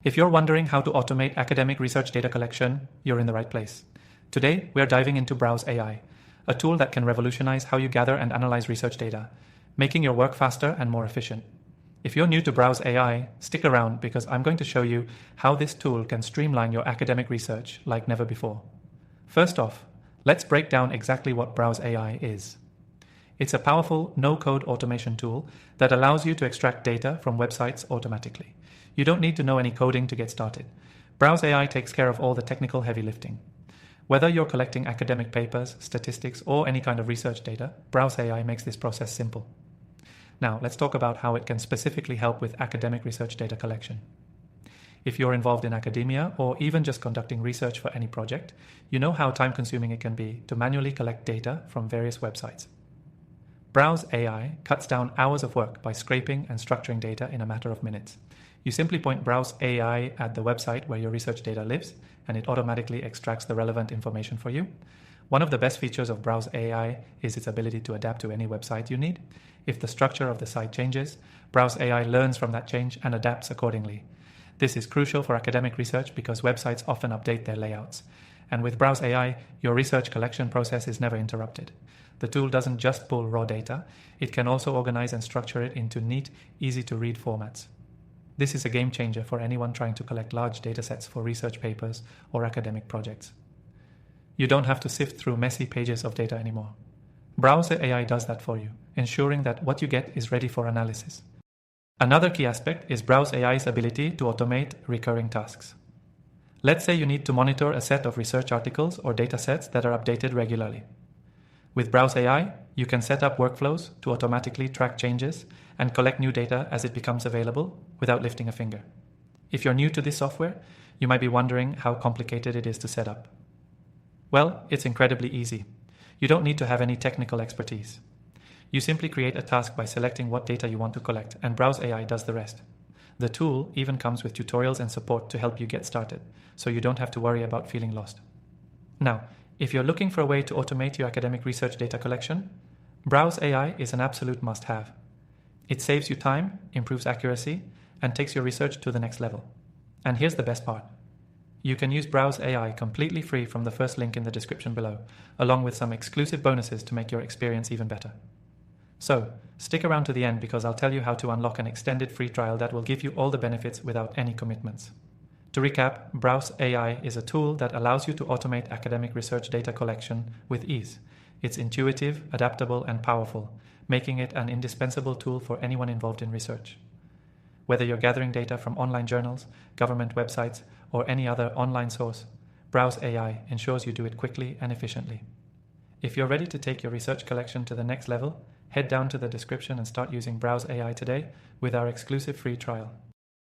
If you're wondering how to automate academic research data collection, you're in the right place. Today, we're diving into Browse AI, a tool that can revolutionize how you gather and analyze research data, making your work faster and more efficient. If you're new to Browse AI, stick around because I'm going to show you how this tool can streamline your academic research like never before. First off, let's break down exactly what Browse AI is. It's a powerful no-code automation tool that allows you to extract data from websites automatically. You don't need to know any coding to get started. Browse AI takes care of all the technical heavy lifting. Whether you're collecting academic papers, statistics, or any kind of research data, Browse AI makes this process simple. Now, let's talk about how it can specifically help with academic research data collection. If you're involved in academia or even just conducting research for any project, you know how time-consuming it can be to manually collect data from various websites. Browse AI cuts down hours of work by scraping and structuring data in a matter of minutes. You simply point Browse AI at the website where your research data lives, and it automatically extracts the relevant information for you. One of the best features of Browse AI is its ability to adapt to any website you need. If the structure of the site changes, Browse AI learns from that change and adapts accordingly. This is crucial for academic research because websites often update their layouts. And with Browse AI, your research collection process is never interrupted. The tool doesn't just pull raw data, it can also organize and structure it into neat, easy-to-read formats. This is a game changer for anyone trying to collect large datasets for research papers or academic projects. You don't have to sift through messy pages of data anymore. Browse AI does that for you, ensuring that what you get is ready for analysis. Another key aspect is Browse AI's ability to automate recurring tasks. Let's say you need to monitor a set of research articles or datasets that are updated regularly. With Browse AI, you can set up workflows to automatically track changes and collect new data as it becomes available without lifting a finger. If you're new to this software, you might be wondering how complicated it is to set up. Well, it's incredibly easy. You don't need to have any technical expertise. You simply create a task by selecting what data you want to collect, and Browse AI does the rest. The tool even comes with tutorials and support to help you get started, so you don't have to worry about feeling lost. Now, if you're looking for a way to automate your academic research data collection, Browse AI is an absolute must-have. It saves you time, improves accuracy, and takes your research to the next level. And here's the best part. You can use Browse AI completely free from the first link in the description below, along with some exclusive bonuses to make your experience even better. So, stick around to the end because I'll tell you how to unlock an extended free trial that will give you all the benefits without any commitments. To recap, Browse AI is a tool that allows you to automate academic research data collection with ease. It's intuitive, adaptable, and powerful, making it an indispensable tool for anyone involved in research. Whether you're gathering data from online journals, government websites, or any other online source, Browse AI ensures you do it quickly and efficiently. If you're ready to take your research collection to the next level, head down to the description and start using Browse AI today with our exclusive free trial.